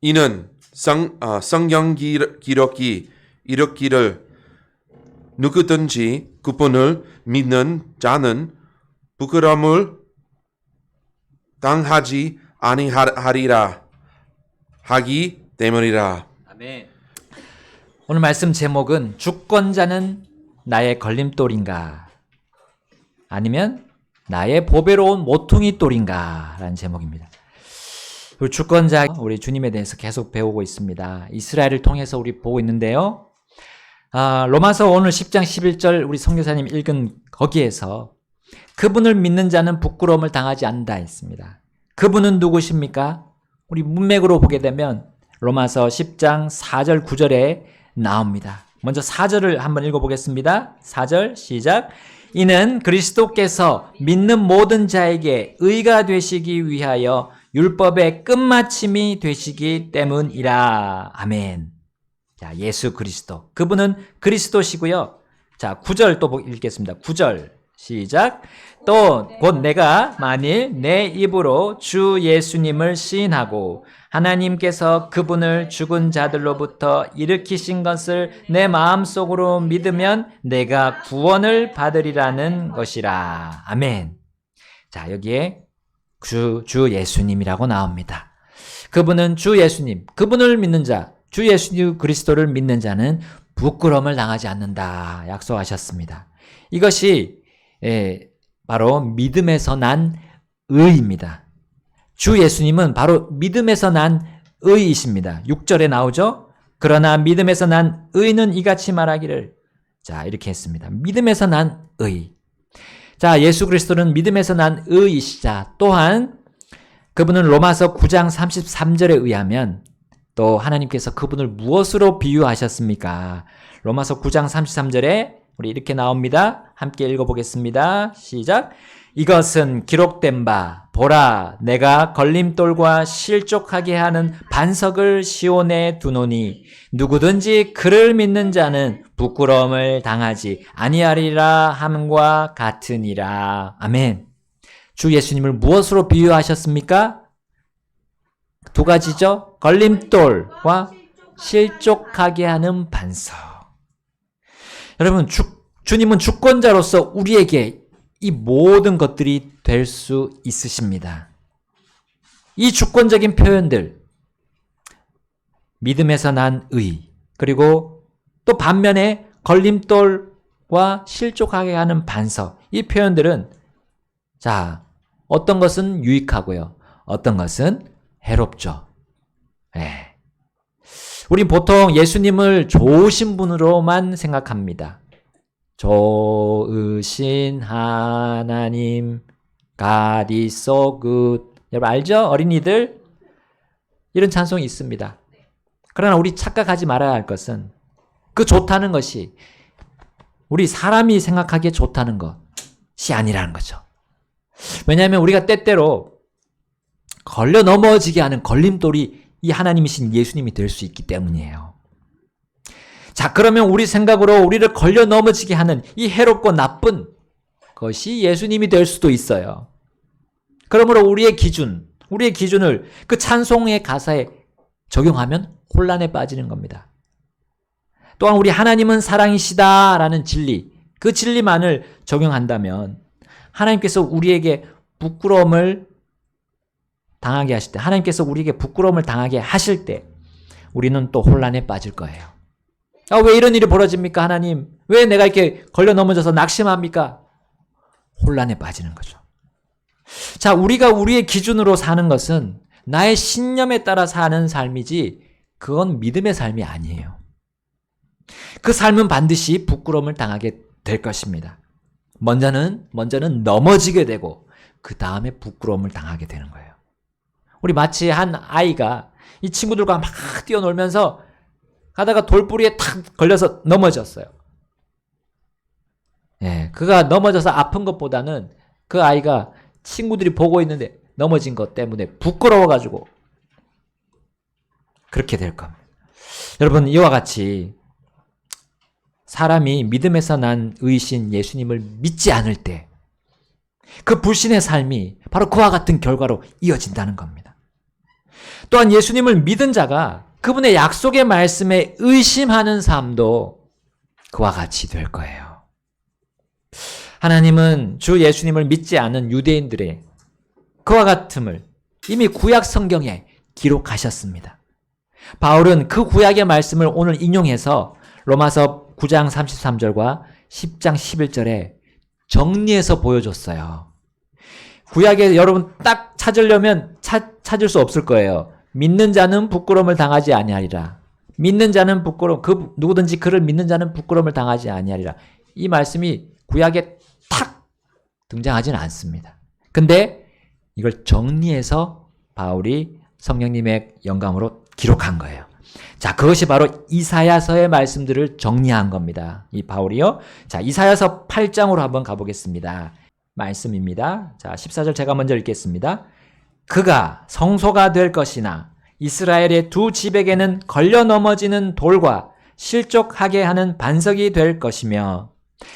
이는 성경 기록이 이르기를 누구든지 그분을 믿는 자는 부끄러움을 당하지 아니하리라 하기 때문이라. 아멘. 오늘 말씀 제목은 주권자는 나의 걸림돌인가 아니면 나의 보배로운 모퉁이 돌인가 라는 제목입니다. 우리 주권자, 우리 주님에 대해서 계속 배우고 있습니다. 이스라엘을 통해서 우리 보고 있는데요. 로마서 오늘 10장 11절 우리 선교사님 읽은 거기에서 그분을 믿는 자는 부끄러움을 당하지 않는다 했습니다. 그분은 누구십니까? 우리 문맥으로 보게 되면 로마서 10장 4절 9절에 나옵니다. 먼저 4절을 한번 읽어보겠습니다. 4절 시작. 이는 그리스도께서 믿는 모든 자에게 의가 되시기 위하여 율법의 끝마침이 되시기 때문이라. 아멘. 자, 예수 그리스도. 그분은 그리스도시고요. 자, 9절 또 읽겠습니다. 9절 시작. 또 곧 내가 만일 내 입으로 주 예수님을 시인하고 하나님께서 그분을 죽은 자들로부터 일으키신 것을 내 마음속으로 믿으면 내가 구원을 받으리라는 것이라. 아멘. 자, 여기에 주 예수님이라고 나옵니다. 그분은 주 예수님, 그분을 믿는 자, 주 예수 그리스도를 믿는 자는 부끄러움을 당하지 않는다 약속하셨습니다. 이것이 바로 믿음에서 난 의입니다. 주 예수님은 바로 믿음에서 난 의이십니다. 6절에 나오죠. 그러나 믿음에서 난 의는 이같이 말하기를. 자, 이렇게 했습니다. 믿음에서 난 의. 자, 예수 그리스도는 믿음에서 난 의이시자 또한 그분은 로마서 9장 33절에 의하면 또 하나님께서 그분을 무엇으로 비유하셨습니까? 로마서 9장 33절에 우리 이렇게 나옵니다. 함께 읽어보겠습니다. 시작. 이것은 기록된 바 보라 내가 걸림돌과 실족하게 하는 반석을 시온에 두노니 누구든지 그를 믿는 자는 부끄러움을 당하지 아니하리라 함과 같으니라. 아멘. 주 예수님을 무엇으로 비유하셨습니까? 두 가지죠. 걸림돌과 실족하게 하는 반석. 여러분, 주님은 주권자로서 우리에게 이 모든 것들이 될 수 있으십니다. 이 주권적인 표현들, 믿음에서 난 의, 그리고 또 반면에 걸림돌과 실족하게 하는 반석, 이 표현들은 자, 어떤 것은 유익하고요, 어떤 것은 해롭죠. 네. 우린 보통 예수님을 좋으신 분으로만 생각합니다. 좋으신 하나님, God is so good. 여러분 알죠? 어린이들 이런 찬송이 있습니다. 그러나 우리 착각하지 말아야 할 것은 그 좋다는 것이 우리 사람이 생각하기에 좋다는 것이 아니라는 거죠. 왜냐하면 우리가 때때로 걸려 넘어지게 하는 걸림돌이 이 하나님이신 예수님이 될 수 있기 때문이에요. 자, 그러면 우리 생각으로 우리를 걸려 넘어지게 하는 이 해롭고 나쁜 것이 예수님이 될 수도 있어요. 그러므로 우리의 기준을 그 찬송의 가사에 적용하면 혼란에 빠지는 겁니다. 또한 우리 하나님은 사랑이시다라는 진리, 그 진리만을 적용한다면 하나님께서 우리에게 부끄러움을 당하게 하실 때, 하나님께서 우리에게 부끄러움을 당하게 하실 때 우리는 또 혼란에 빠질 거예요. 왜 이런 일이 벌어집니까, 하나님? 왜 내가 이렇게 걸려 넘어져서 낙심합니까? 혼란에 빠지는 거죠. 자, 우리가 우리의 기준으로 사는 것은 나의 신념에 따라 사는 삶이지 그건 믿음의 삶이 아니에요. 그 삶은 반드시 부끄러움을 당하게 될 것입니다. 먼저는 넘어지게 되고 그 다음에 부끄러움을 당하게 되는 거예요. 우리 마치 한 아이가 이 친구들과 막 뛰어놀면서 가다가 돌부리에 탁 걸려서 넘어졌어요. 예, 그가 넘어져서 아픈 것보다는 그 아이가 친구들이 보고 있는데 넘어진 것 때문에 부끄러워가지고 그렇게 될 겁니다. 여러분, 이와 같이 사람이 믿음에서 난 의신 예수님을 믿지 않을 때 그 불신의 삶이 바로 그와 같은 결과로 이어진다는 겁니다. 또한 예수님을 믿은 자가 그분의 약속의 말씀에 의심하는 삶도 그와 같이 될 거예요. 하나님은 주 예수님을 믿지 않은 유대인들의 그와 같음을 이미 구약 성경에 기록하셨습니다. 바울은 그 구약의 말씀을 오늘 인용해서 로마서 9장 33절과 10장 11절에 정리해서 보여줬어요. 구약에 여러분 딱 찾으려면 찾을 수 없을 거예요. 믿는 자는 부끄러움을 당하지 아니하리라. 믿는 자는 누구든지 그를 믿는 자는 부끄러움을 당하지 아니하리라. 이 말씀이 구약에 탁 등장하지는 않습니다. 근데 이걸 정리해서 바울이 성령님의 영감으로 기록한 거예요. 자, 그것이 바로 이사야서의 말씀들을 정리한 겁니다. 이 바울이요. 자, 이사야서 8장으로 한번 가보겠습니다. 말씀입니다. 자, 14절 제가 먼저 읽겠습니다. 그가 성소가 될 것이나 이스라엘의 두 집에게는 걸려 넘어지는 돌과 실족하게 하는 반석이 될 것이며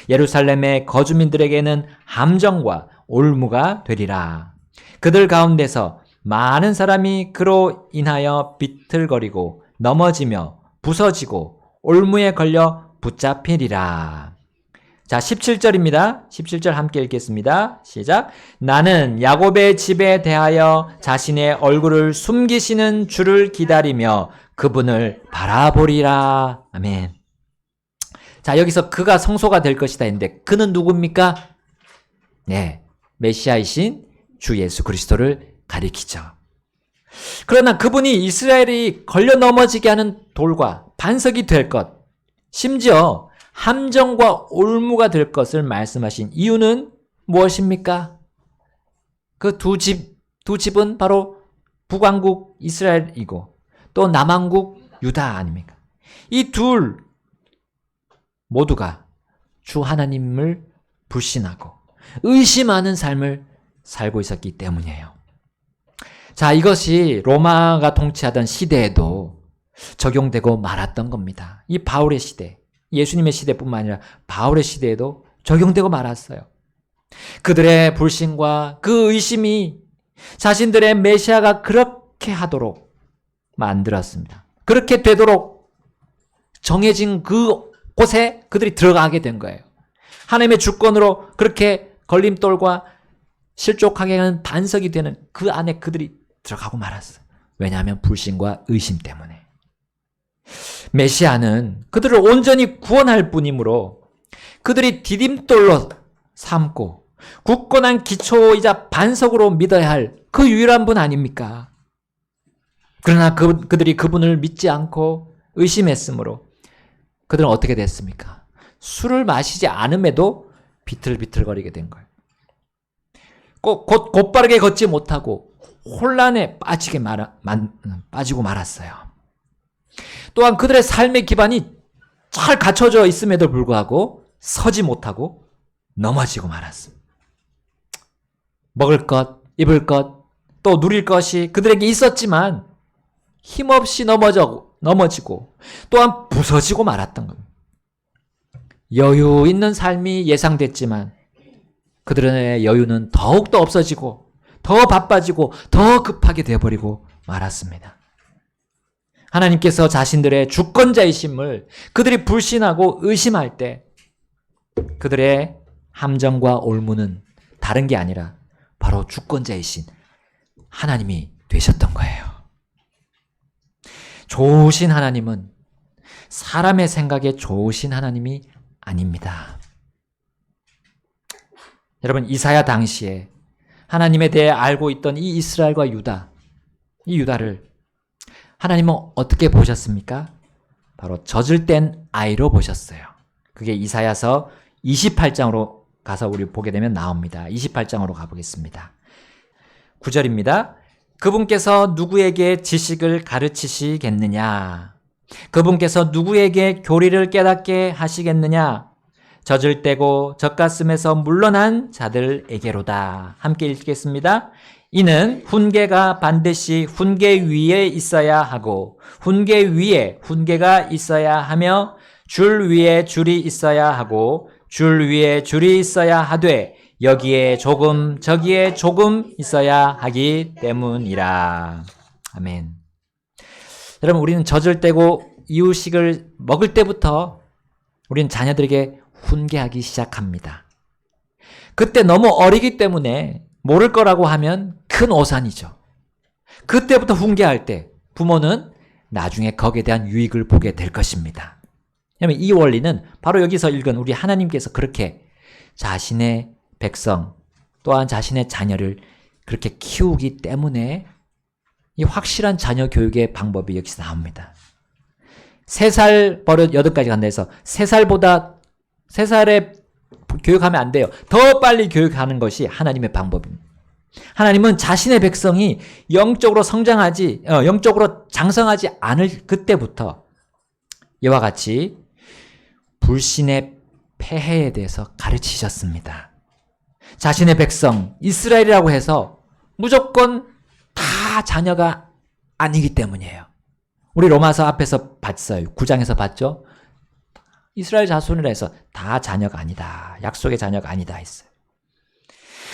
예루살렘의 거주민들에게는 함정과 올무가 되리라. 그들 가운데서 많은 사람이 그로 인하여 비틀거리고 넘어지며 부서지고 올무에 걸려 붙잡히리라. 자, 17절입니다. 17절 함께 읽겠습니다. 시작. 나는 야곱의 집에 대하여 자신의 얼굴을 숨기시는 주를 기다리며 그분을 바라보리라. 아멘. 자, 여기서 그가 성소가 될 것이다 했는데 그는 누굽니까? 네, 메시아이신 주 예수 그리스도를 가리키죠. 그러나 그분이 이스라엘이 걸려 넘어지게 하는 돌과 반석이 될 것, 심지어 함정과 올무가 될 것을 말씀하신 이유는 무엇입니까? 그 두 집은 바로 북왕국 이스라엘이고 또 남왕국 유다 아닙니까? 이 둘 모두가 주 하나님을 불신하고 의심하는 삶을 살고 있었기 때문이에요. 자, 이것이 로마가 통치하던 시대에도 적용되고 말았던 겁니다. 이 바울의 시대, 예수님의 시대뿐만 아니라 바울의 시대에도 적용되고 말았어요. 그들의 불신과 그 의심이 자신들의 메시아가 그렇게 하도록 만들었습니다. 그렇게 되도록 정해진 그 곳에 그들이 들어가게 된 거예요. 하나님의 주권으로 그렇게 걸림돌과 실족하게 하는 반석이 되는 그 안에 그들이 들어가고 말았어요. 왜냐하면 불신과 의심 때문에. 메시아는 그들을 온전히 구원할 뿐이므로 그들이 디딤돌로 삼고 굳건한 기초이자 반석으로 믿어야 할 그 유일한 분 아닙니까? 그러나 그들이 그분을 믿지 않고 의심했으므로 그들은 어떻게 됐습니까? 술을 마시지 않음에도 비틀비틀거리게 된 거예요. 곧바르게 걷지 못하고 혼란에 빠지고 말았어요. 또한 그들의 삶의 기반이 잘 갖춰져 있음에도 불구하고 서지 못하고 넘어지고 말았습니다. 먹을 것, 입을 것, 또 누릴 것이 그들에게 있었지만 힘없이 넘어지고 또한 부서지고 말았던 겁니다. 여유 있는 삶이 예상됐지만 그들의 여유는 더욱더 없어지고 더 바빠지고 더 급하게 되어버리고 말았습니다. 하나님께서 자신들의 주권자이심을 그들이 불신하고 의심할 때 그들의 함정과 올무는 다른 게 아니라 바로 주권자이신 하나님이 되셨던 거예요. 좋으신 하나님은 사람의 생각에 좋으신 하나님이 아닙니다. 여러분, 이사야 당시에 하나님에 대해 알고 있던 이 이스라엘과 유다, 이 유다를 하나님은 어떻게 보셨습니까? 바로 젖을 뗀 아이로 보셨어요. 그게 이사야서 28장으로 가서 우리 보게 되면 나옵니다. 28장으로 가보겠습니다. 9절입니다. 그분께서 누구에게 지식을 가르치시겠느냐? 그분께서 누구에게 교리를 깨닫게 하시겠느냐? 젖을 떼고 젖가슴에서 물러난 자들에게로다. 함께 읽겠습니다. 이는 훈계가 반드시 훈계 위에 있어야 하고 훈계 위에 훈계가 있어야 하며 줄 위에 줄이 있어야 하고 줄 위에 줄이 있어야 하되 여기에 조금 저기에 조금 있어야 하기 때문이라. 아멘. 여러분, 우리는 젖을 떼고 이유식을 먹을 때부터 우리는 자녀들에게 훈계하기 시작합니다. 그때 너무 어리기 때문에 모를 거라고 하면 큰 오산이죠. 그때부터 훈계할 때 부모는 나중에 거기에 대한 유익을 보게 될 것입니다. 왜냐하면 이 원리는 바로 여기서 읽은 우리 하나님께서 그렇게 자신의 백성 또한 자신의 자녀를 그렇게 키우기 때문에 이 확실한 자녀 교육의 방법이 여기서 나옵니다. 3살 버릇 8가지 간다 해서 3살에 교육하면 안 돼요. 더 빨리 교육하는 것이 하나님의 방법입니다. 하나님은 자신의 백성이 영적으로 영적으로 장성하지 않을 그때부터 이와 같이 불신의 폐해에 대해서 가르치셨습니다. 자신의 백성, 이스라엘이라고 해서 무조건 다 자녀가 아니기 때문이에요. 우리 로마서 앞에서 봤어요. 9장에서 봤죠? 이스라엘 자손이라 해서 다 자녀가 아니다. 약속의 자녀가 아니다 했어요.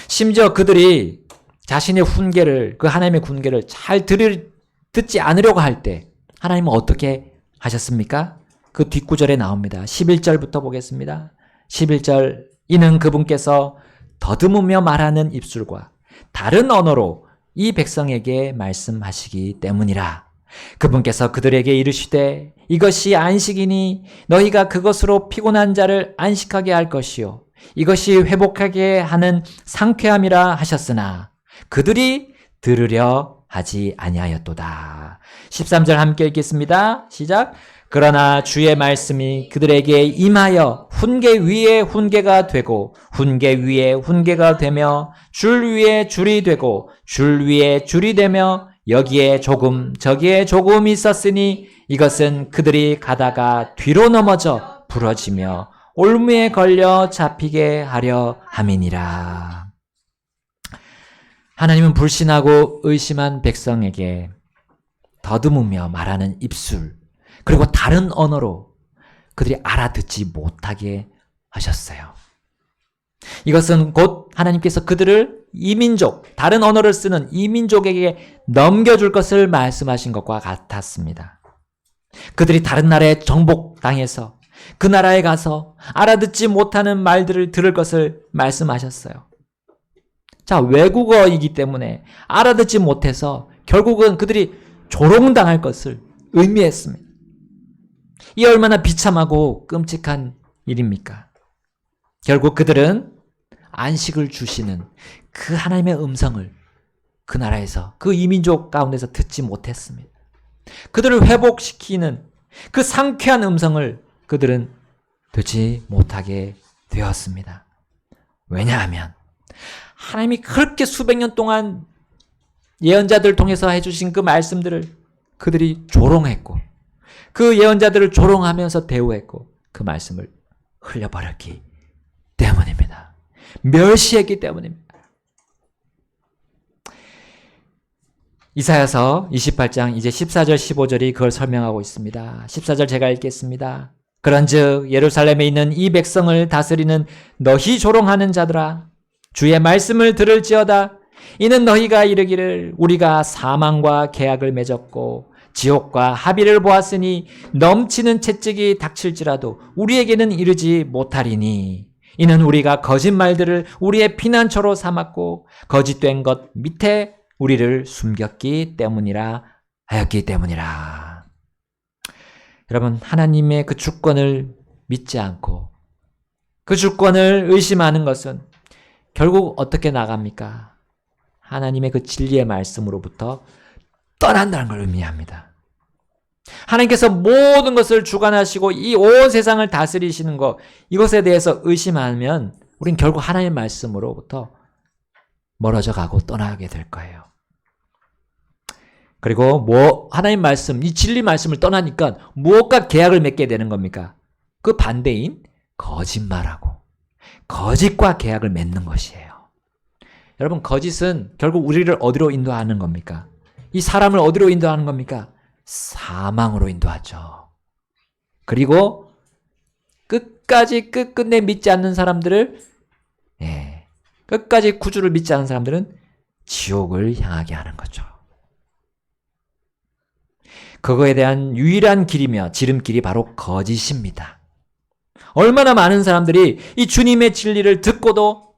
심지어 그들이 자신의 훈계를, 그 하나님의 훈계를 잘 듣지 않으려고 할 때 하나님은 어떻게 하셨습니까? 그 뒷구절에 나옵니다. 11절부터 보겠습니다. 11절, 이는 그분께서 더듬으며 말하는 입술과 다른 언어로 이 백성에게 말씀하시기 때문이라. 그분께서 그들에게 이르시되 이것이 안식이니 너희가 그것으로 피곤한 자를 안식하게 할 것이요 이것이 회복하게 하는 상쾌함이라 하셨으나 그들이 들으려 하지 아니하였도다. 13절 함께 읽겠습니다. 시작. 그러나 주의 말씀이 그들에게 임하여 훈계 위에 훈계가 되고 훈계 위에 훈계가 되며 줄 위에 줄이 되고 줄 위에 줄이 되며 여기에 조금 저기에 조금 있었으니 이것은 그들이 가다가 뒤로 넘어져 부러지며 올무에 걸려 잡히게 하려 함이니라. 하나님은 불신하고 의심한 백성에게 더듬으며 말하는 입술 그리고 다른 언어로 그들이 알아듣지 못하게 하셨어요. 이것은 곧 하나님께서 그들을 이민족, 다른 언어를 쓰는 이민족에게 넘겨줄 것을 말씀하신 것과 같았습니다. 그들이 다른 나라에 정복당해서 그 나라에 가서 알아듣지 못하는 말들을 들을 것을 말씀하셨어요. 자, 외국어이기 때문에 알아듣지 못해서 결국은 그들이 조롱당할 것을 의미했습니다. 이 얼마나 비참하고 끔찍한 일입니까? 결국 그들은 안식을 주시는 그 하나님의 음성을 그 나라에서, 그 이민족 가운데서 듣지 못했습니다. 그들을 회복시키는 그 상쾌한 음성을 그들은 듣지 못하게 되었습니다. 왜냐하면 하나님이 그렇게 수백 년 동안 예언자들을 통해서 해주신 그 말씀들을 그들이 조롱했고 그 예언자들을 조롱하면서 대우했고 그 말씀을 흘려버렸기 때문입니다. 멸시했기 때문입니다. 이사야서 28장 이제 14절 15절이 그걸 설명하고 있습니다. 14절 제가 읽겠습니다. 그런즉 예루살렘에 있는 이 백성을 다스리는 너희 조롱하는 자들아 주의 말씀을 들을지어다. 이는 너희가 이르기를 우리가 사망과 계약을 맺었고 지옥과 합의를 보았으니 넘치는 채찍이 닥칠지라도 우리에게는 이르지 못하리니 이는 우리가 거짓말들을 우리의 피난처로 삼았고 거짓된 것 밑에 우리를 숨겼기 때문이라 하였기 때문이라. 여러분, 하나님의 그 주권을 믿지 않고 그 주권을 의심하는 것은 결국 어떻게 나갑니까? 하나님의 그 진리의 말씀으로부터 떠난다는 걸 의미합니다. 하나님께서 모든 것을 주관하시고 이 온 세상을 다스리시는 것, 이것에 대해서 의심하면 우린 결국 하나님의 말씀으로부터 멀어져 가고 떠나게 될 거예요. 그리고 하나님 말씀, 이 진리 말씀을 떠나니까 무엇과 계약을 맺게 되는 겁니까? 그 반대인 거짓말하고 거짓과 계약을 맺는 것이에요. 여러분, 거짓은 결국 우리를 어디로 인도하는 겁니까? 이 사람을 어디로 인도하는 겁니까? 사망으로 인도하죠. 그리고 끝끝내 믿지 않는 사람들을, 끝까지 구주를 믿지 않는 사람들은 지옥을 향하게 하는 거죠. 그거에 대한 유일한 길이며 지름길이 바로 거짓입니다. 얼마나 많은 사람들이 이 주님의 진리를 듣고도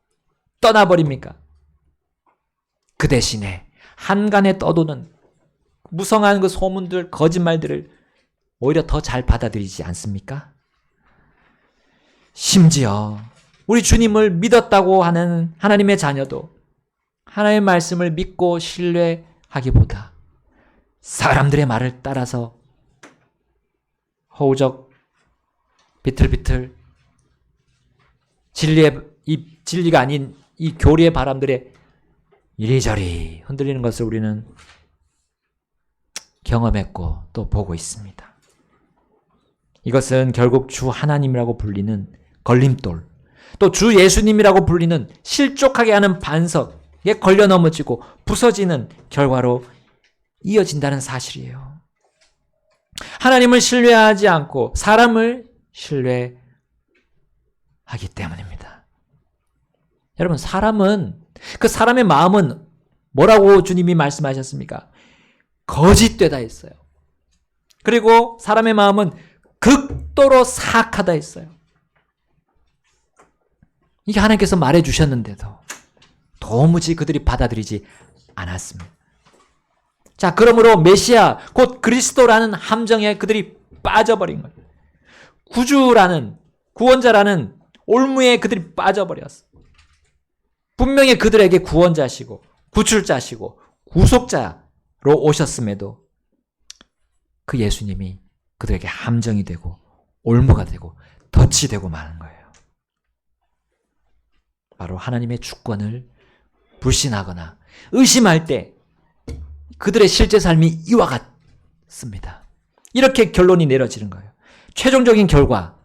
떠나버립니까? 그 대신에 한간에 떠도는 무성한 그 소문들, 거짓말들을 오히려 더 잘 받아들이지 않습니까? 심지어 우리 주님을 믿었다고 하는 하나님의 자녀도 하나님의 말씀을 믿고 신뢰하기보다 사람들의 말을 따라서 허우적 비틀비틀 진리가 아닌 이 교리의 바람들에 이리저리 흔들리는 것을 우리는 경험했고 또 보고 있습니다. 이것은 결국 주 하나님이라고 불리는 걸림돌, 또 주 예수님이라고 불리는 실족하게 하는 반석에 걸려 넘어지고 부서지는 결과로 이어진다는 사실이에요. 하나님을 신뢰하지 않고 사람을 신뢰하기 때문입니다. 여러분, 그 사람의 마음은 뭐라고 주님이 말씀하셨습니까? 거짓되다 했어요. 그리고 사람의 마음은 극도로 사악하다 했어요. 이게 하나님께서 말해주셨는데도 도무지 그들이 받아들이지 않았습니다. 자, 그러므로 메시아, 곧 그리스도라는 함정에 그들이 빠져버린 거예요. 구주라는, 구원자라는 올무에 그들이 빠져버렸어요. 분명히 그들에게 구원자시고 구출자시고 구속자로 오셨음에도 그 예수님이 그들에게 함정이 되고 올무가 되고 덫이 되고 마는 거예요. 바로 하나님의 주권을 불신하거나 의심할 때 그들의 실제 삶이 이와 같습니다. 이렇게 결론이 내려지는 거예요. 최종적인 결과,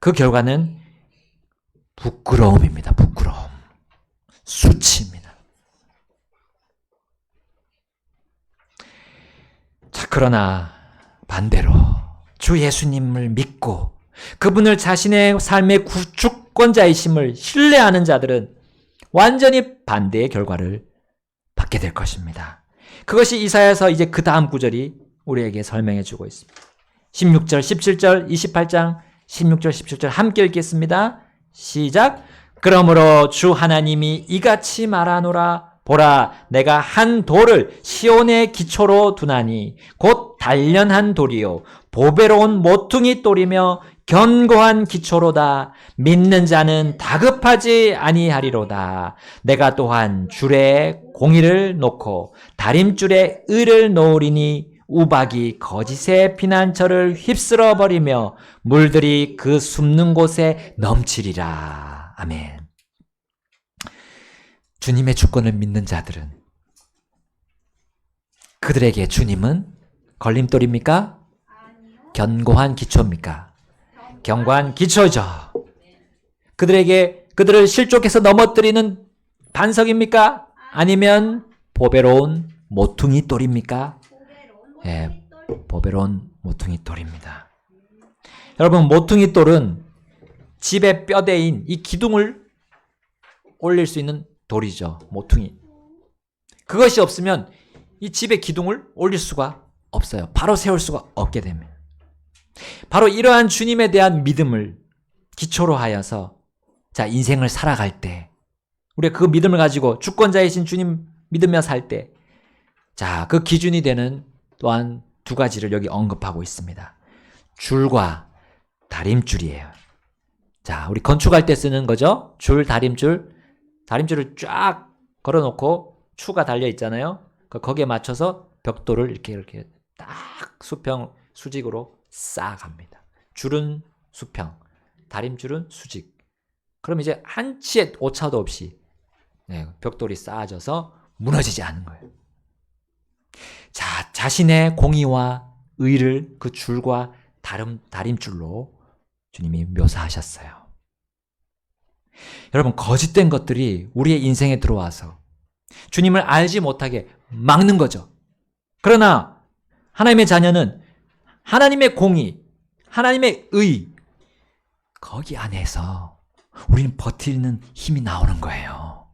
그 결과는 부끄러움입니다. 부끄러움. 수치입니다. 자, 그러나 반대로 주 예수님을 믿고 그분을 자신의 삶의 주권자이심을 신뢰하는 자들은 완전히 반대의 결과를 받게 될 것입니다. 그것이 이사야서 이제 그 다음 구절이 우리에게 설명해 주고 있습니다. 16절, 17절, 28장 16절, 17절 함께 읽겠습니다. 시작. 그러므로 주 하나님이 이같이 말하노라. 보라, 내가 한 돌을 시온의 기초로 두나니 곧 단련한 돌이요 보배로운 모퉁이 돌이며 견고한 기초로다. 믿는 자는 다급하지 아니하리로다. 내가 또한 줄에 공의를 놓고 다림줄에 의를 놓으리니 우박이 거짓의 피난처를 휩쓸어 버리며 물들이 그 숨는 곳에 넘치리라. 아멘. 주님의 주권을 믿는 자들은 그들에게 주님은 걸림돌입니까? 견고한 기초입니까? 견고한 기초죠. 그들을 실족해서 넘어뜨리는 반석입니까? 아니면 보배로운 모퉁이 돌입니까? 예, 보배로운 모퉁이 돌입니다. 여러분, 모퉁이 돌은 집의 뼈대인 이 기둥을 올릴 수 있는 돌이죠. 모퉁이. 그것이 없으면 이 집의 기둥을 올릴 수가 없어요. 바로 세울 수가 없게 됩니다. 바로 이러한 주님에 대한 믿음을 기초로 하여서 자, 인생을 살아갈 때 우리가 그 믿음을 가지고 주권자이신 주님 믿으며 살 때 자, 그 기준이 되는 또한 두 가지를 여기 언급하고 있습니다. 줄과 다림줄이에요. 자, 우리 건축할 때 쓰는 거죠. 줄, 다림줄을 쫙 걸어놓고 추가 달려 있잖아요. 거기에 맞춰서 벽돌을 이렇게 딱 수평, 수직으로 쌓아갑니다. 줄은 수평, 다림줄은 수직. 그럼 이제 한 치의 오차도 없이 벽돌이 쌓아져서 무너지지 않는 거예요. 자, 자신의 공의와 의를 그 줄과 다림줄로 주님이 묘사하셨어요. 여러분, 거짓된 것들이 우리의 인생에 들어와서 주님을 알지 못하게 막는 거죠. 그러나 하나님의 자녀는 하나님의 공의, 하나님의 의, 거기 안에서 우리는 버티는 힘이 나오는 거예요.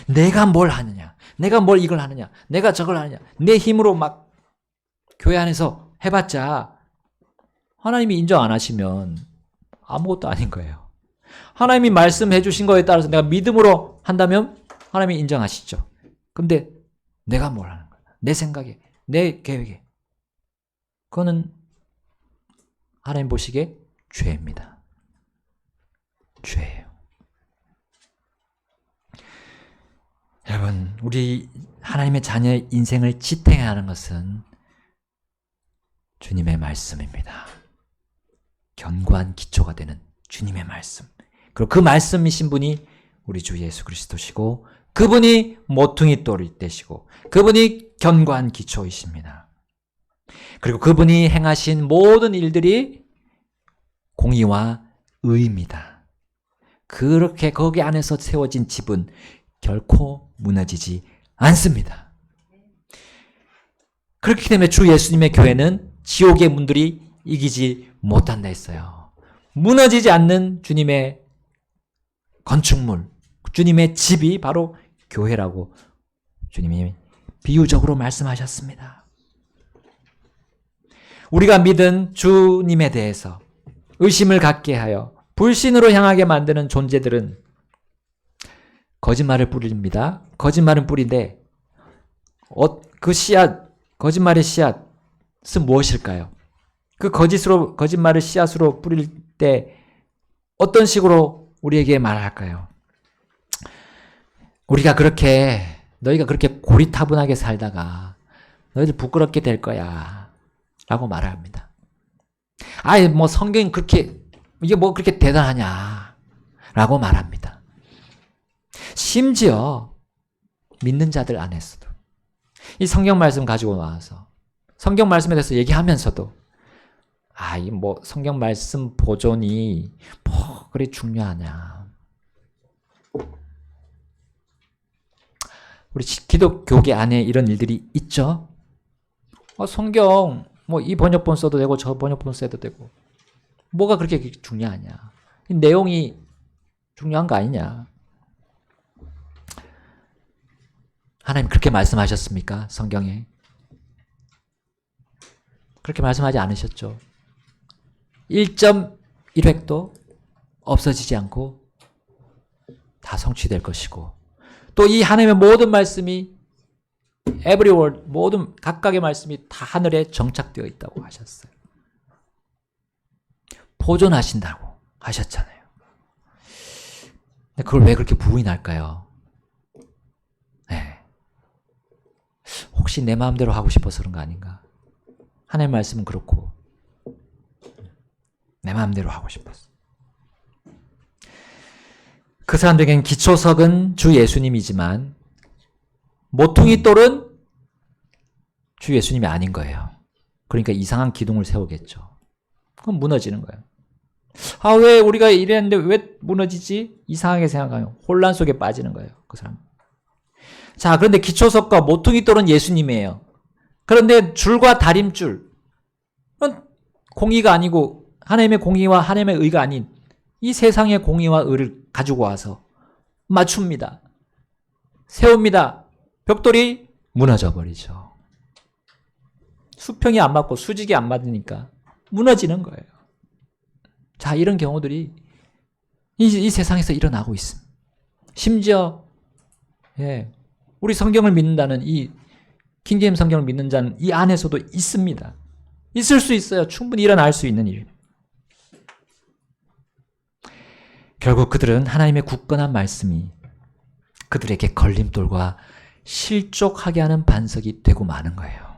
내가 뭘 하느냐, 내가 뭘 이걸 하느냐, 내가 저걸 하느냐, 내 힘으로 막 교회 안에서 해봤자 하나님이 인정 안 하시면 아무것도 아닌 거예요. 하나님이 말씀해 주신 거에 따라서 내가 믿음으로 한다면 하나님이 인정하시죠. 근데 내가 뭘 하는 거야? 내 생각에, 내 계획에. 그거는 하나님 보시기에 죄입니다. 죄예요. 여러분, 우리 하나님의 자녀의 인생을 지탱해야 하는 것은 주님의 말씀입니다. 견고한 기초가 되는 주님의 말씀. 그리고 그 말씀이신 분이 우리 주 예수 그리스도시고 그분이 모퉁이 돌이 되시고 그분이 견고한 기초이십니다. 그리고 그분이 행하신 모든 일들이 공의와 의입니다. 그렇게 거기 안에서 세워진 집은 결코 무너지지 않습니다. 그렇기 때문에 주 예수님의 교회는 지옥의 문들이 이기지 못한다 했어요. 무너지지 않는 주님의 건축물, 주님의 집이 바로 교회라고 주님이 비유적으로 말씀하셨습니다. 우리가 믿은 주님에 대해서 의심을 갖게 하여 불신으로 향하게 만드는 존재들은 거짓말을 뿌립니다. 거짓말은 뿌리인데 그 씨앗, 거짓말의 씨앗은 무엇일까요? 그 거짓말을 씨앗으로 뿌릴 때 어떤 식으로 우리에게 말할까요? 너희가 그렇게 고리타분하게 살다가 너희들 부끄럽게 될 거야 라고 말합니다. 아예 뭐 성경이 이게 뭐 그렇게 대단하냐 라고 말합니다. 심지어 믿는 자들 안에서도 이 성경 말씀 가지고 나와서 성경 말씀에 대해서 얘기하면서도 이 뭐 성경 말씀 보존이 뭐 그리 중요하냐. 우리 기독교계 안에 이런 일들이 있죠. 성경 뭐 이 번역본 써도 되고 저 번역본 써도 되고 뭐가 그렇게 중요하냐. 이 내용이 중요한 거 아니냐. 하나님 그렇게 말씀하셨습니까? 성경에. 그렇게 말씀하지 않으셨죠. 1.1획도 없어지지 않고 다 성취될 것이고 또 이 하나님의 모든 말씀이 every word, 모든 각각의 말씀이 다 하늘에 정착되어 있다고 하셨어요. 보존하신다고 하셨잖아요. 근데 그걸 왜 그렇게 부인할까요? 네. 혹시 내 마음대로 하고 싶어서 그런 거 아닌가? 하나님의 말씀은 그렇고 내 마음대로 하고 싶었어. 그 사람들에겐 기초석은 주 예수님이지만 모퉁이 돌은 주 예수님이 아닌 거예요. 그러니까 이상한 기둥을 세우겠죠. 그럼 무너지는 거예요. 왜 우리가 이랬는데 왜 무너지지? 이상하게 생각하면 혼란 속에 빠지는 거예요. 그 사람. 자, 그런데 기초석과 모퉁이 돌은 예수님이에요. 그런데 줄과 다림줄, 공의가 아니고 하나님의 공의와 하나님의 의가 아닌 이 세상의 공의와 의를 가지고 와서 맞춥니다. 세웁니다. 벽돌이 무너져 버리죠. 수평이 안 맞고 수직이 안 맞으니까 무너지는 거예요. 자, 이런 경우들이 이 세상에서 일어나고 있습니다. 심지어 우리 성경을 믿는다는 이 킹제임 성경을 믿는 자는 이 안에서도 있습니다. 있을 수 있어요. 충분히 일어날 수 있는 일. 결국 그들은 하나님의 굳건한 말씀이 그들에게 걸림돌과 실족하게 하는 반석이 되고 마는 거예요.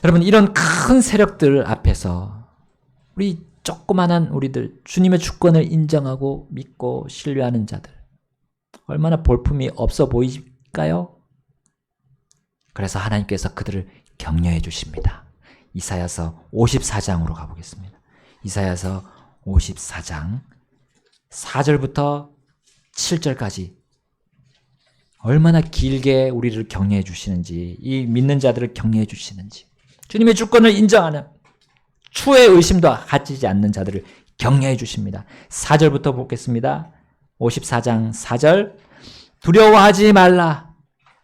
여러분, 이런 큰 세력들 앞에서 우리 조그만한 우리들, 주님의 주권을 인정하고 믿고 신뢰하는 자들, 얼마나 볼품이 없어 보일까요? 그래서 하나님께서 그들을 격려해 주십니다. 이사야서 54장으로 가보겠습니다. 이사야서 54장 4절부터 7절까지 얼마나 길게 우리를 격려해 주시는지, 이 믿는 자들을 격려해 주시는지, 주님의 주권을 인정하는 추의 의심도 가지지 않는 자들을 격려해 주십니다. 4절부터 보겠습니다. 54장 4절. 두려워하지 말라.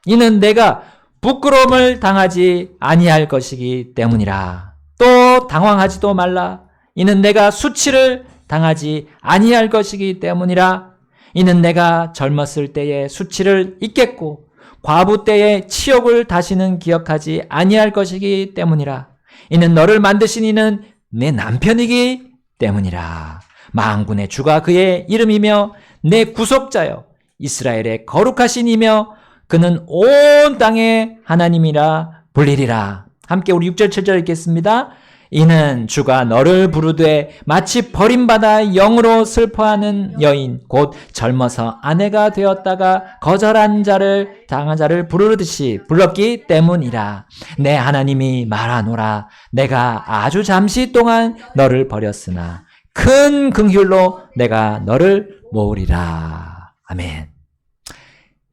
이는 내가 부끄러움을 당하지 아니할 것이기 때문이라. 또 당황하지도 말라. 이는 내가 수치를 당하지 아니할 것이기 때문이라. 이는 내가 젊었을 때의 수치를 잊겠고 과부 때의 치욕을 다시는 기억하지 아니할 것이기 때문이라. 이는 너를 만드신 이는 내 남편이기 때문이라. 만군의 주가 그의 이름이며 내 구속자여 이스라엘의 거룩하신 이며 그는 온 땅의 하나님이라 불리리라. 함께 우리 6절 7절 읽겠습니다. 이는 주가 너를 부르되 마치 버림받아 영으로 슬퍼하는 여인 곧 젊어서 아내가 되었다가 거절한 자를 당한 자를 부르듯이 불렀기 때문이라. 내 하나님이 말하노라. 내가 아주 잠시 동안 너를 버렸으나 큰 긍휼로 내가 너를 모으리라. 아멘.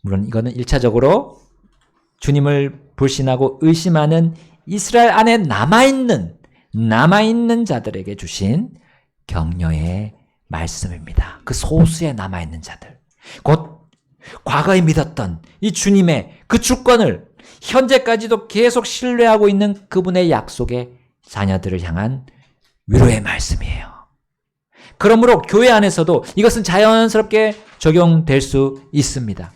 물론 이거는 1차적으로 주님을 불신하고 의심하는 이스라엘 안에 남아있는 자들에게 주신 격려의 말씀입니다. 그 소수의 남아있는 자들. 곧 과거에 믿었던 이 주님의 그 주권을 현재까지도 계속 신뢰하고 있는 그분의 약속의 자녀들을 향한 위로의 말씀이에요. 그러므로 교회 안에서도 이것은 자연스럽게 적용될 수 있습니다.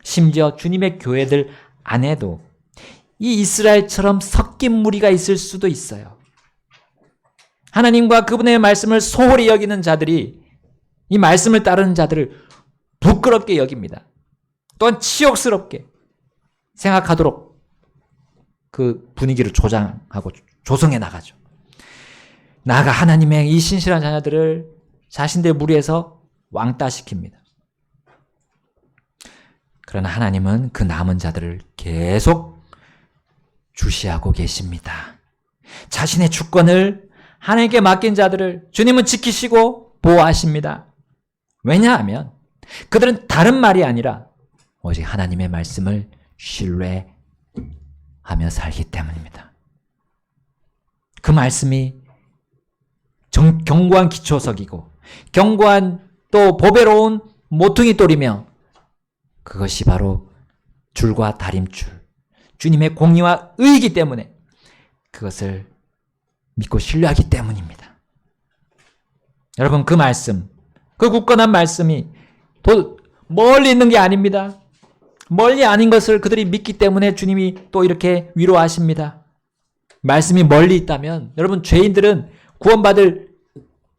심지어 주님의 교회들 안에도 이 이스라엘처럼 섞인 무리가 있을 수도 있어요. 하나님과 그분의 말씀을 소홀히 여기는 자들이 이 말씀을 따르는 자들을 부끄럽게 여깁니다. 또한 치욕스럽게 생각하도록 그 분위기를 조장하고 조성해 나가죠. 나아가 하나님의 이 신실한 자녀들을 자신들 무리에서 왕따시킵니다. 그러나 하나님은 그 남은 자들을 계속 주시하고 계십니다. 자신의 주권을 하나님께 맡긴 자들을 주님은 지키시고 보호하십니다. 왜냐하면 그들은 다른 말이 아니라 오직 하나님의 말씀을 신뢰하며 살기 때문입니다. 그 말씀이 견고한 기초석이고 견고한 또 보배로운 모퉁이 돌이며 그것이 바로 줄과 다림줄, 주님의 공의와 의이기 때문에 그것을 믿고 신뢰하기 때문입니다. 여러분, 그 말씀, 그 굳건한 말씀이 멀리 있는 게 아닙니다. 멀리 아닌 것을 그들이 믿기 때문에 주님이 또 이렇게 위로하십니다. 말씀이 멀리 있다면 여러분, 죄인들은 구원받을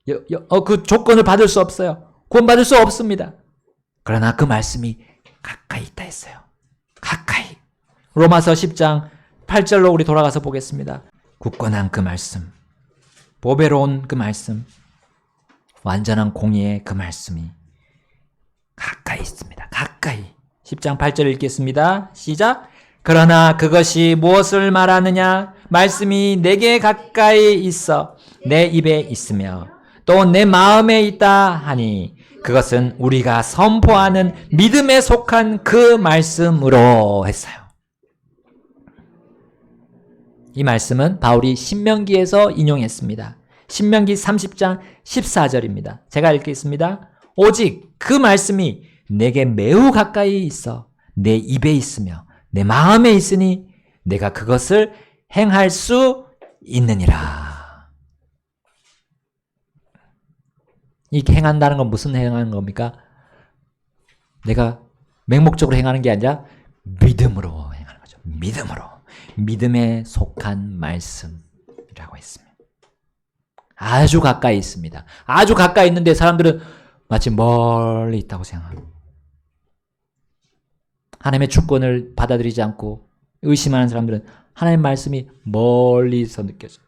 그 조건을 받을 수 없어요. 구원받을 수 없습니다. 그러나 그 말씀이 가까이 있다 했어요. 가까이. 로마서 10장 8절로 우리 돌아가서 보겠습니다. 굳건한 그 말씀, 보배로운 그 말씀, 완전한 공의의 그 말씀이 가까이 있습니다. 가까이. 10장 8절 읽겠습니다. 시작. 그러나 그것이 무엇을 말하느냐? 말씀이 내게 가까이 있어 내 입에 있으며 또 내 마음에 있다 하니 그것은 우리가 선포하는 믿음에 속한 그 말씀으로 했어요. 이 말씀은 바울이 신명기에서 인용했습니다. 신명기 30장 14절입니다. 제가 읽겠습니다. 오직 그 말씀이 내게 매우 가까이 있어 내 입에 있으며 내 마음에 있으니 내가 그것을 행할 수 있느니라. 이 행한다는 건 무슨 행하는 겁니까? 내가 맹목적으로 행하는 게 아니라 믿음으로 행하는 거죠. 믿음으로. 믿음에 속한 말씀이라고 했습니다. 아주 가까이 있습니다. 아주 가까이 있는데 사람들은 마치 멀리 있다고 생각합니다. 하나님의 주권을 받아들이지 않고 의심하는 사람들은 하나님의 말씀이 멀리서 느껴져요.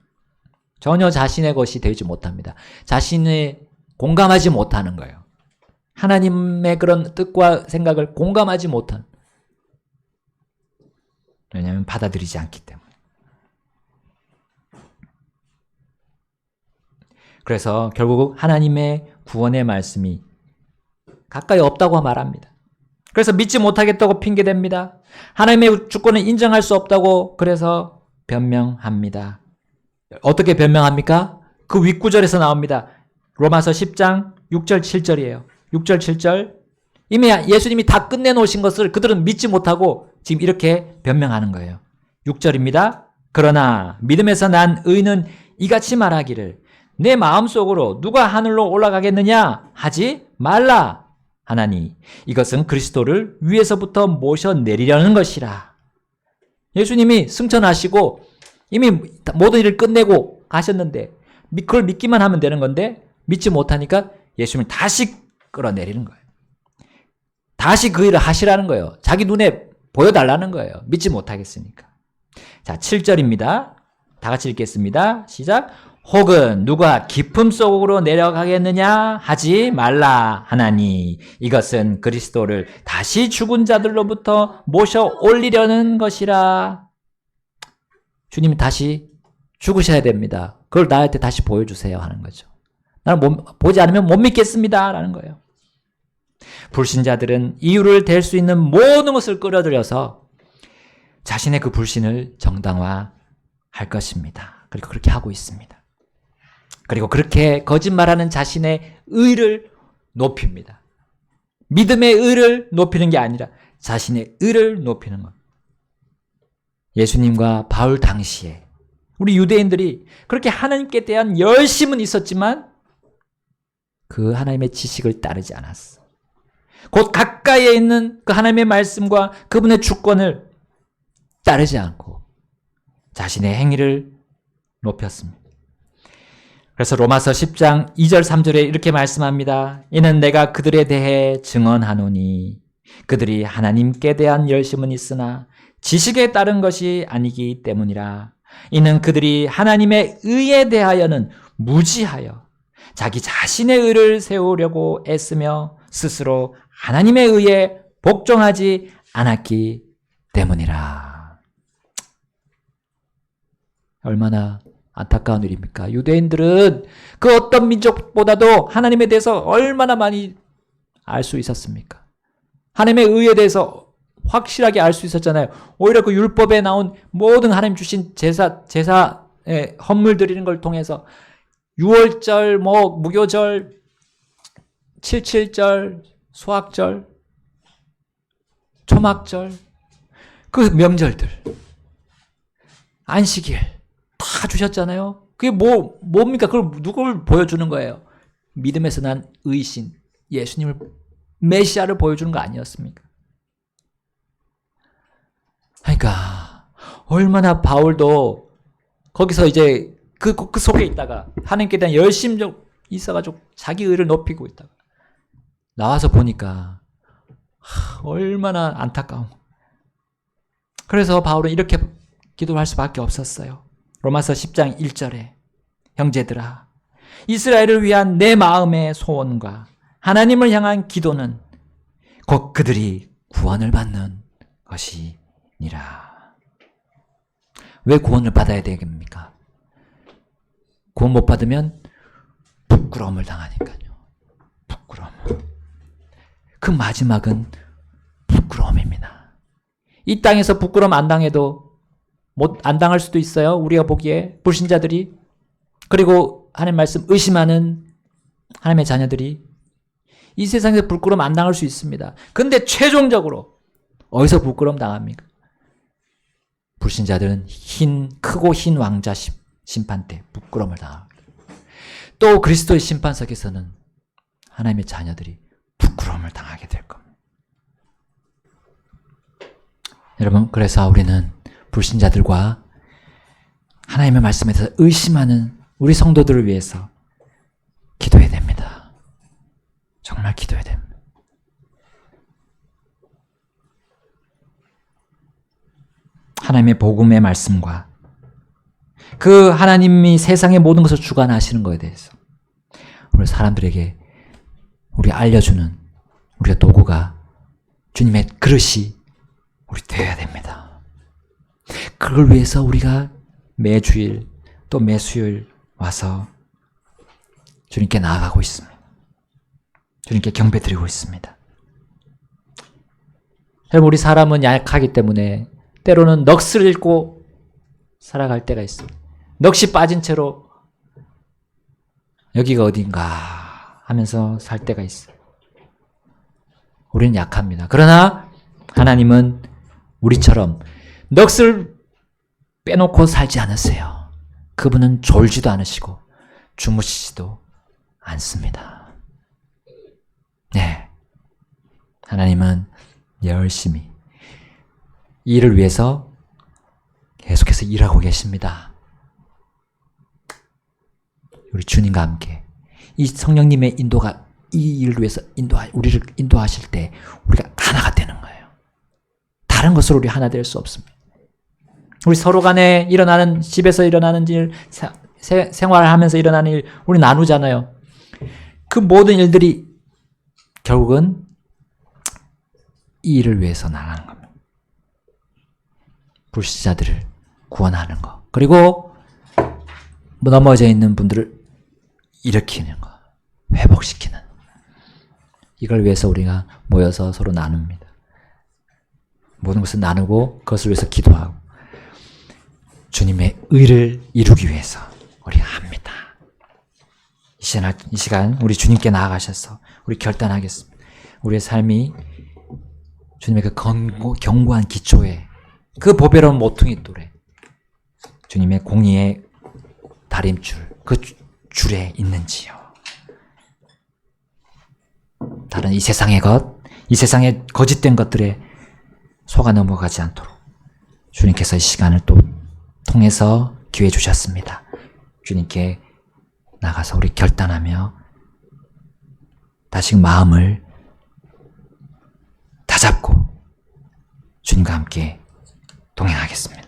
전혀 자신의 것이 되지 못합니다. 자신의 공감하지 못하는 거예요. 하나님의 그런 뜻과 생각을 공감하지 못한. 왜냐하면 받아들이지 않기 때문에. 그래서 결국 하나님의 구원의 말씀이 가까이 없다고 말합니다. 그래서 믿지 못하겠다고 핑계댑니다. 하나님의 주권을 인정할 수 없다고 그래서 변명합니다. 어떻게 변명합니까? 그 윗구절에서 나옵니다. 로마서 10장 6절 7절이에요. 6절 7절. 이미 예수님이 다 끝내놓으신 것을 그들은 믿지 못하고 지금 이렇게 변명하는 거예요. 6절입니다. 그러나 믿음에서 난 의는 이같이 말하기를 내 마음속으로 누가 하늘로 올라가겠느냐 하지 말라 하나니 이것은 그리스도를 위에서부터 모셔내리려는 것이라. 예수님이 승천하시고 이미 모든 일을 끝내고 가셨는데 그걸 믿기만 하면 되는 건데 믿지 못하니까 예수님을 다시 끌어내리는 거예요. 다시 그 일을 하시라는 거예요. 자기 눈에 보여달라는 거예요. 믿지 못하겠으니까. 자, 7절입니다. 다 같이 읽겠습니다. 시작. 혹은 누가 깊음 속으로 내려가겠느냐 하지 말라 하나니 이것은 그리스도를 다시 죽은 자들로부터 모셔 올리려는 것이라. 주님이 다시 죽으셔야 됩니다. 그걸 나한테 다시 보여주세요 하는 거죠. 나는 보지 않으면 못 믿겠습니다 라는 거예요. 불신자들은 이유를 댈 수 있는 모든 것을 끌어들여서 자신의 그 불신을 정당화할 것입니다. 그리고 그렇게 하고 있습니다. 그리고 그렇게 거짓말하는 자신의 의를 높입니다. 믿음의 의를 높이는 게 아니라 자신의 의를 높이는 것. 예수님과 바울 당시에 우리 유대인들이 그렇게 하나님께 대한 열심은 있었지만 그 하나님의 지식을 따르지 않았어. 곧 가까이에 있는 그 하나님의 말씀과 그분의 주권을 따르지 않고 자신의 행위를 높였습니다. 그래서 로마서 10장 2절 3절에 이렇게 말씀합니다. 이는 내가 그들에 대해 증언하노니 그들이 하나님께 대한 열심은 있으나 지식에 따른 것이 아니기 때문이라. 이는 그들이 하나님의 의에 대하여는 무지하여 자기 자신의 의를 세우려고 애쓰며 스스로 하나님의 의에 복종하지 않았기 때문이라. 얼마나 안타까운 일입니까? 유대인들은 그 어떤 민족보다도 하나님에 대해서 얼마나 많이 알 수 있었습니까? 하나님의 의에 대해서 확실하게 알 수 있었잖아요. 오히려 그 율법에 나온 모든 하나님 주신 제사의 헌물 드리는 걸 통해서 유월절, 무교절, 77절, 수학절, 초막절, 그 명절들, 안식일 다 주셨잖아요. 그게 뭡니까? 그걸 누굴 보여주는 거예요? 믿음에서 난 의신, 예수님을, 메시아를 보여주는 거 아니었습니까? 그러니까 얼마나 바울도 거기서 이제 그 속에 있다가 하나님께 대한 열심이 있어가지고 자기 의를 높이고 있다가 나와서 보니까 얼마나 안타까운. 그래서 바울은 이렇게 기도할 수밖에 없었어요. 로마서 10장 1절에 형제들아 이스라엘을 위한 내 마음의 소원과 하나님을 향한 기도는 곧 그들이 구원을 받는 것이니라. 왜 구원을 받아야 되겠습니까? 구원 못 받으면 부끄러움을 당하니까요. 부끄러움. 그 마지막은 부끄러움입니다. 이 땅에서 부끄러움 안 당해도 안 당할 수도 있어요. 우리가 보기에 불신자들이, 그리고 하나님 말씀 의심하는 하나님의 자녀들이 이 세상에서 부끄러움 안 당할 수 있습니다. 근데 최종적으로 어디서 부끄러움 당합니까? 불신자들은 크고 흰 왕자 심판 때 부끄러움을 당합니다. 또 그리스도의 심판석에서는 하나님의 자녀들이 부끄러움을 당하게 될 겁니다. 여러분, 그래서 우리는 불신자들과 하나님의 말씀에 대해서 의심하는 우리 성도들을 위해서 기도해야 됩니다. 정말 기도해야 됩니다. 하나님의 복음의 말씀과 그 하나님이 세상의 모든 것을 주관하시는 것에 대해서 우리 사람들에게 우리 알려주는 우리가 도구가 주님의 그릇이 우리 되어야 됩니다. 그걸 위해서 우리가 매주일 또 매수요일 와서 주님께 나아가고 있습니다. 주님께 경배드리고 있습니다. 여러분, 우리 사람은 약하기 때문에 때로는 넋을 잃고 살아갈 때가 있습니다. 넋이 빠진 채로 여기가 어딘가 하면서 살 때가 있어요. 우리는 약합니다. 그러나 하나님은 우리처럼 넋을 빼놓고 살지 않으세요. 그분은 졸지도 않으시고 주무시지도 않습니다. 네. 하나님은 열심히 일을 위해서 계속해서 일하고 계십니다. 우리 주님과 함께 이 성령님의 인도가 이 일을 위해서 우리를 인도하실 때 우리가 하나가 되는 거예요. 다른 것으로 우리 하나 될 수 없습니다. 우리 서로 간에 일어나는, 집에서 일어나는 일, 생활하면서 일어나는 일, 우리 나누잖아요. 그 모든 일들이 결국은 이 일을 위해서 나가는 겁니다. 불신자들을 구원하는 거. 그리고 넘어져 있는 분들을 일으키는 거. 회복시키는. 이걸 위해서 우리가 모여서 서로 나눕니다. 모든 것을 나누고 그것을 위해서 기도하고 주님의 의를 이루기 위해서 우리가 합니다. 이 시간 우리 주님께 나아가셔서 우리 결단하겠습니다. 우리의 삶이 주님의 그 견고한 기초에 그 보배로운 모퉁이 돌에 주님의 공의의 다림줄 그 줄에 있는지요. 다른 이 세상의 것, 이 세상의 거짓된 것들에 속아 넘어가지 않도록 주님께서 이 시간을 또 통해서 기회 주셨습니다. 주님께 나가서 우리 결단하며 다시 마음을 다잡고 주님과 함께 동행하겠습니다.